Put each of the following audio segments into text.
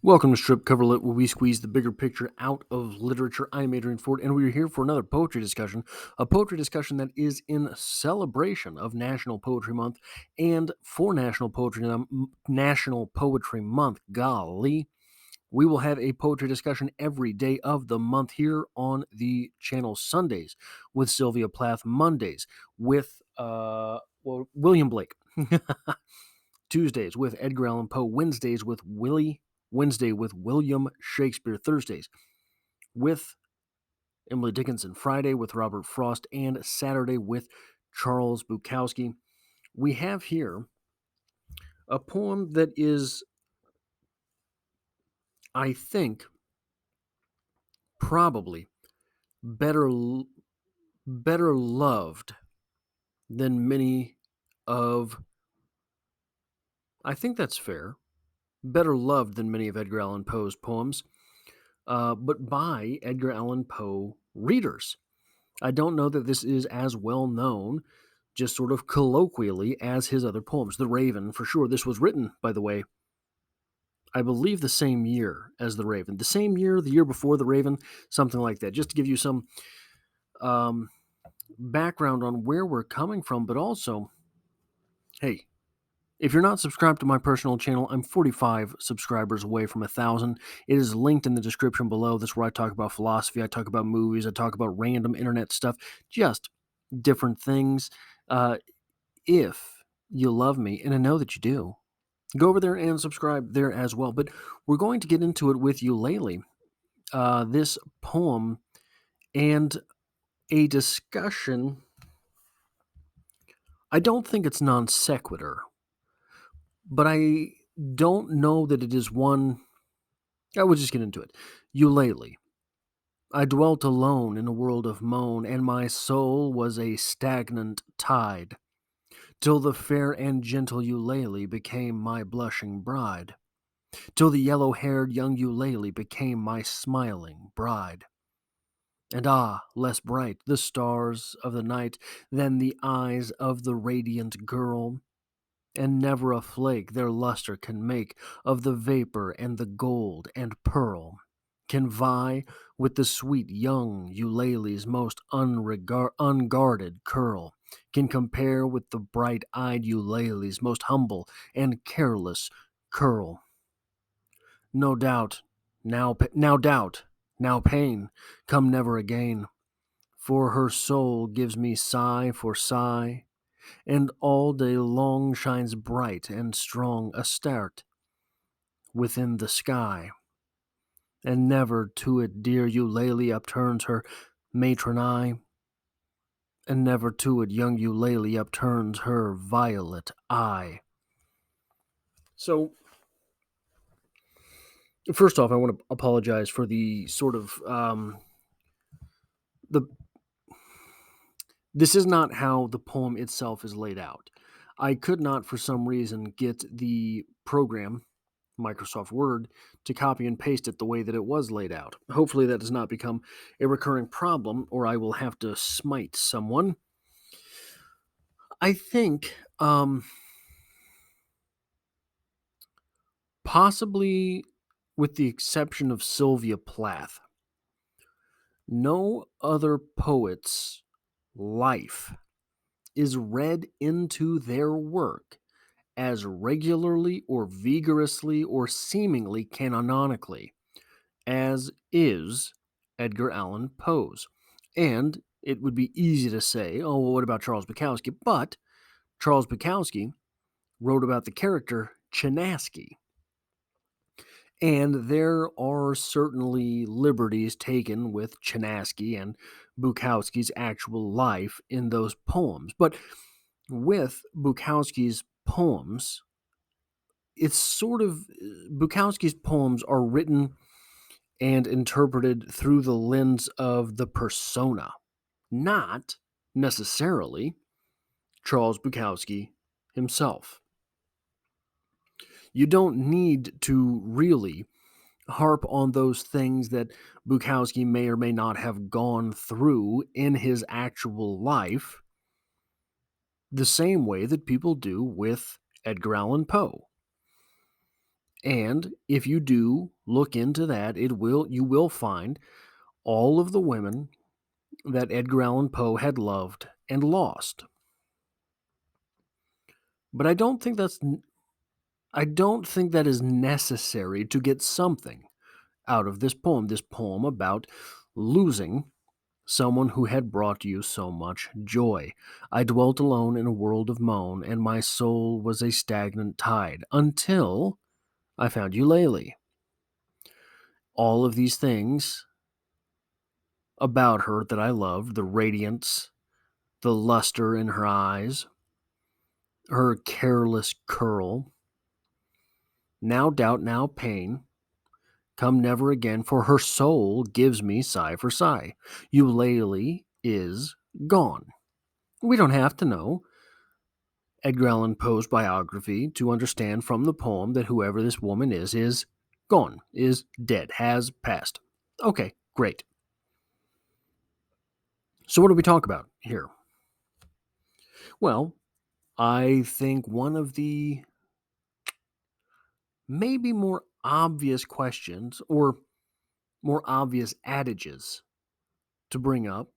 Welcome to Strip Cover Lit, where we squeeze the bigger picture out of literature. I'm Adrian Ford, and we're here for another poetry discussion. A poetry discussion that is in celebration of National Poetry Month, and for National Poetry Month. Golly, we will have a poetry discussion every day of the month here on the channel. Sundays with Sylvia Plath, Mondays with William Blake. Tuesdays with Edgar Allan Poe, Wednesday with William Shakespeare, Thursdays with Emily Dickinson, Friday with Robert Frost, and Saturday with Charles Bukowski. We have here a poem that is, I think, probably better loved than many of, I think that's fair, better loved than many of Edgar Allan Poe's poems, but by Edgar Allan Poe readers. I don't know that this is as well known, just sort of colloquially, as his other poems. The Raven, for sure. This was written, by the way, I believe the same year as The Raven. The same year, the year before The Raven, something like that. Just to give you some um, background on where we're coming from, but also, hey, if you're not subscribed to my personal channel, I'm 45 subscribers away from 1,000. It is linked in the description below. That's where I talk about philosophy, I talk about movies, I talk about random internet stuff, just different things. If you love me, and I know that you do, go over there and subscribe there as well. But we're going to get into it with Eulalie, this poem, and a discussion. I don't think it's non sequitur, but I don't know that it is one. I will just get into it. Eulalie. I dwelt alone in a world of moan, and my soul was a stagnant tide, till the fair and gentle Eulalie became my blushing bride, till the yellow-haired young Eulalie became my smiling bride. And less bright the stars of the night than the eyes of the radiant girl, and never a flake their luster can make of the vapor, and the gold and pearl can vie with the sweet young Eulalie's most unguarded curl, can compare with the bright-eyed Eulalie's most humble and careless curl. No doubt, now doubt, now pain, come never again, for her soul gives me sigh for sigh, and all day long shines bright and strong astart within the sky, and never to it dear Eulalie upturns her matron eye, and never to it young Eulalie upturns her violet eye. So, first off, I want to apologize for the sort of the. This is not how the poem itself is laid out. I could not, for some reason, get the program, Microsoft Word, to copy and paste it the way that it was laid out. Hopefully, that does not become a recurring problem, or I will have to smite someone. I think possibly with the exception of Sylvia Plath, no other poet's life is read into their work as regularly or vigorously or seemingly canonically as is Edgar Allan Poe's. And it would be easy to say, oh, well, what about Charles Bukowski? But Charles Bukowski wrote about the character Chinaski. And there are certainly liberties taken with Chinaski and Bukowski's actual life in those poems. But with Bukowski's poems, it's sort of Bukowski's poems are written and interpreted through the lens of the persona, not necessarily Charles Bukowski himself. You don't need to really harp on those things that Bukowski may or may not have gone through in his actual life the same way that people do with Edgar Allan Poe. And if you do look into that, you will find all of the women that Edgar Allan Poe had loved and lost. But I don't think that is necessary to get something out of this poem about losing someone who had brought you so much joy. I dwelt alone in a world of moan, and my soul was a stagnant tide until I found Eulalie. All of these things about her that I loved, the radiance, the luster in her eyes, her careless curl, now doubt, now pain, come never again, for her soul gives me sigh for sigh. Eulalie is gone. We don't have to know Edgar Allan Poe's biography to understand from the poem that whoever this woman is gone, is dead, has passed. Okay, great. So what do we talk about here? Well, I think one of the maybe more obvious questions or more obvious adages to bring up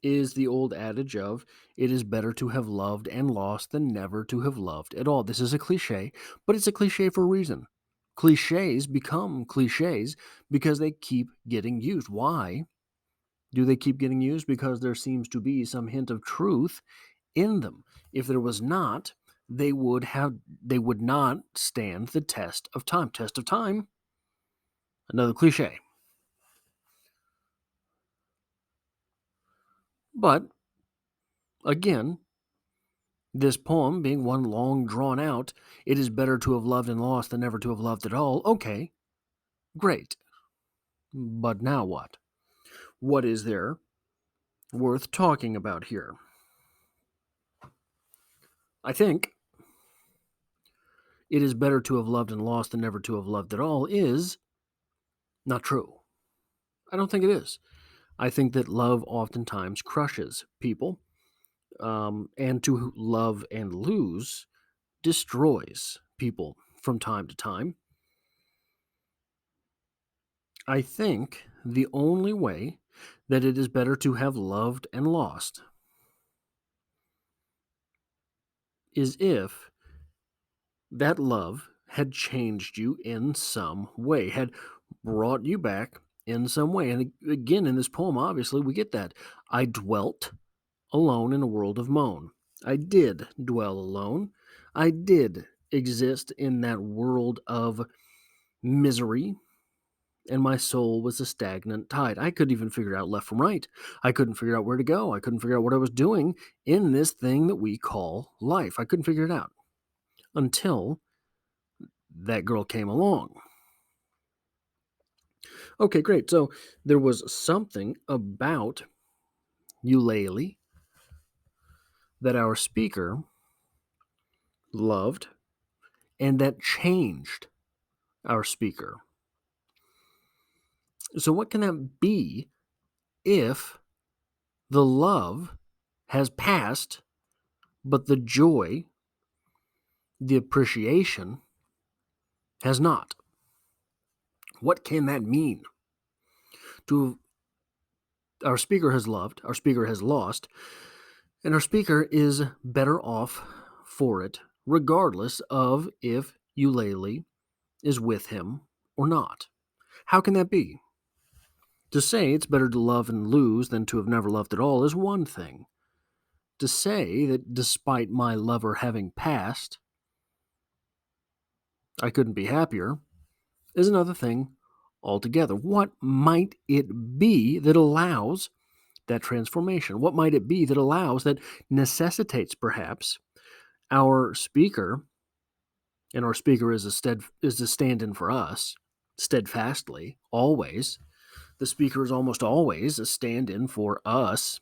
is the old adage of it is better to have loved and lost than never to have loved at all. This is a cliche, but it's a cliche for a reason. Cliches become cliches because they keep getting used. Why do they keep getting used? Because there seems to be some hint of truth in them. If there was not, they would not stand the test of time. Test of time, another cliche. But again, this poem being one long drawn out, it is better to have loved and lost than never to have loved at all. Okay, great. But now what? What is there worth talking about here? I think it is better to have loved and lost than never to have loved at all is not true. I don't think it is. I think that love oftentimes crushes people, and to love and lose destroys people from time to time. I think the only way that it is better to have loved and lost is if that love had changed you in some way, had brought you back in some way. And again, in this poem, obviously, we get that. I dwelt alone in a world of moan. I did dwell alone. I did exist in that world of misery, and my soul was a stagnant tide. I couldn't even figure out left from right. I couldn't figure out where to go. I couldn't figure out what I was doing in this thing that we call life. I couldn't figure it out until that girl came along. Okay, great. So there was something about Eulalie that our speaker loved and that changed our speaker. So, what can that be if the love has passed, but the joy, the appreciation has not? What can that mean? To our speaker has loved, our speaker has lost, and our speaker is better off for it, regardless of if Eulalie is with him or not. How can that be? To say it's better to love and lose than to have never loved at all is one thing. To say that despite my lover having passed, I couldn't be happier is another thing altogether. What might it be that allows that transformation? What might it be that allows, that necessitates perhaps our speaker, and our speaker is a stand-in for us, steadfastly, always. The speaker is almost always a stand-in for us,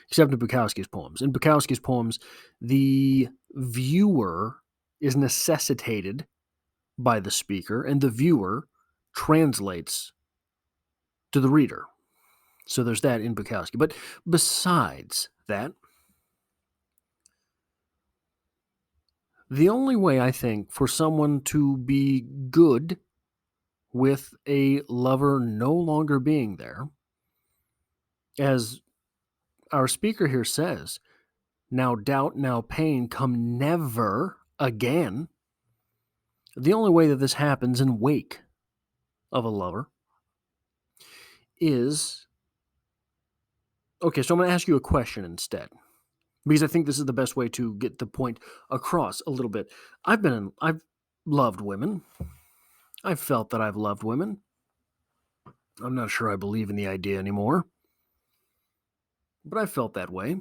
except in Bukowski's poems. In Bukowski's poems, the viewer is necessitated by the speaker, and the viewer translates to the reader. So there's that in Bukowski. But besides that, The only way I think for someone to be good with a lover no longer being there, as our speaker here says, now doubt, now pain come never again. The only way that this happens in wake of a lover is okay. So I'm going to ask you a question instead, because I think this is the best way to get the point across a little bit. I've loved women. I've felt that I've loved women. I'm not sure I believe in the idea anymore, but I felt that way.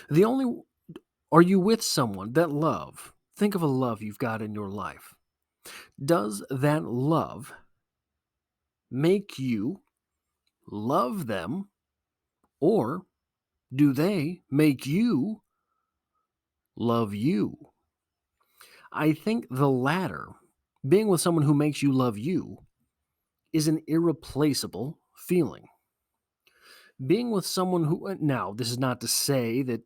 The only Are you with someone that love? Think of a love you've got in your life. Does that love make you love them, or do they make you love you? I think the latter, being with someone who makes you love you, is an irreplaceable feeling. Being with someone who, now, this is not to say that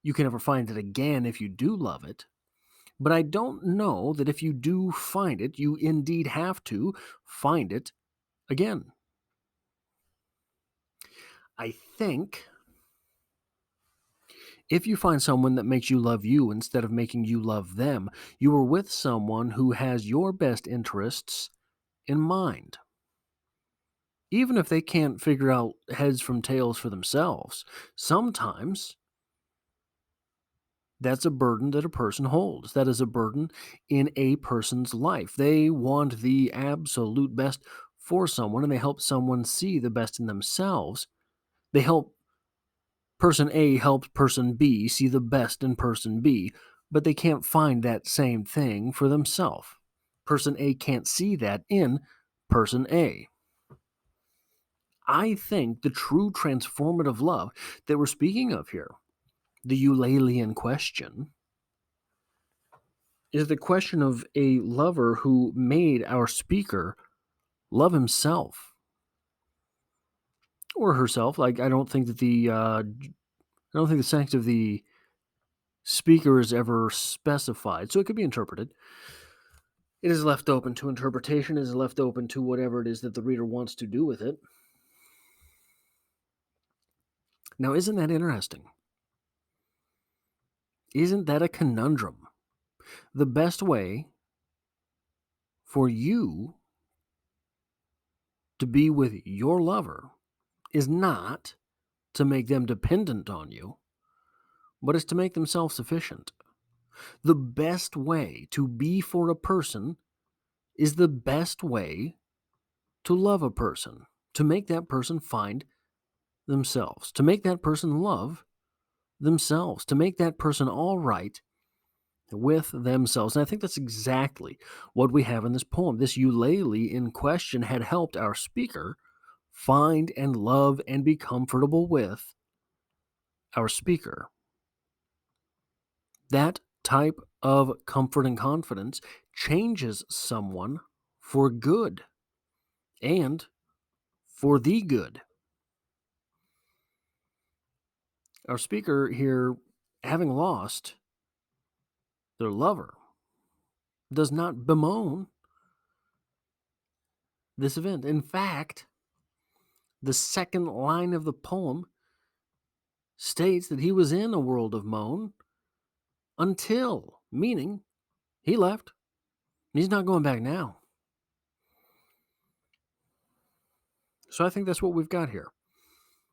you can never find it again if you do love it, but I don't know that if you do find it, you indeed have to find it again. I think if you find someone that makes you love you instead of making you love them, you are with someone who has your best interests in mind. Even if they can't figure out heads from tails for themselves, sometimes that's a burden that a person holds. That is a burden in a person's life. They want the absolute best for someone, and they help someone see the best in themselves. They help Person A helps person B see the best in person B, but they can't find that same thing for themselves. Person A can't see that in person A. I think the true transformative love that we're speaking of here, the Eulalian question, is the question of a lover who made our speaker love himself or herself. Like I don't think the sex of the speaker is ever specified, so it could be interpreted. It is left open to interpretation. It is left open to whatever it is that the reader wants to do with it. Now, isn't that interesting? Isn't that a conundrum? The best way for you to be with your lover is not to make them dependent on you, but is to make them self sufficient. The best way to be for a person is the best way to love a person, to make that person find themselves, to make that person love themselves, to make that person all right with themselves. And I think that's exactly what we have in this poem. This Eulalie in question had helped our speaker find and love and be comfortable with our speaker. That type of comfort and confidence changes someone for good and for the good. Our speaker here, having lost their lover, does not bemoan this event. In fact, the second line of the poem states that he was in a world of moan until, meaning he left. He's not going back now. So I think that's what we've got here.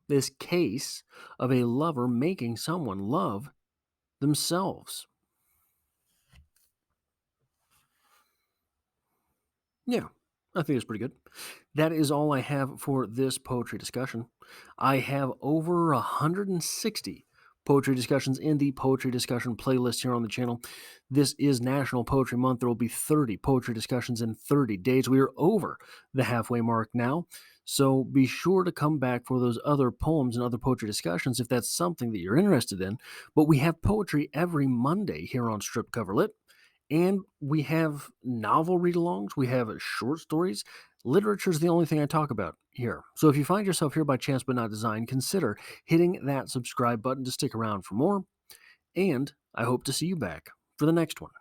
This case of a lover making someone love themselves. Yeah, I think it's pretty good. That is all I have for this poetry discussion. I have over 160 poetry discussions in the poetry discussion playlist here on the channel. This is National Poetry Month. There will be 30 poetry discussions in 30 days. We are over the halfway mark now. So be sure to come back for those other poems and other poetry discussions if that's something that you're interested in. But we have poetry every Monday here on Strip Cover Lit. And we have novel read-alongs, we have short stories. Literature is the only thing I talk about here. So if you find yourself here by chance but not design, consider hitting that subscribe button to stick around for more. and I hope to see you back for the next one.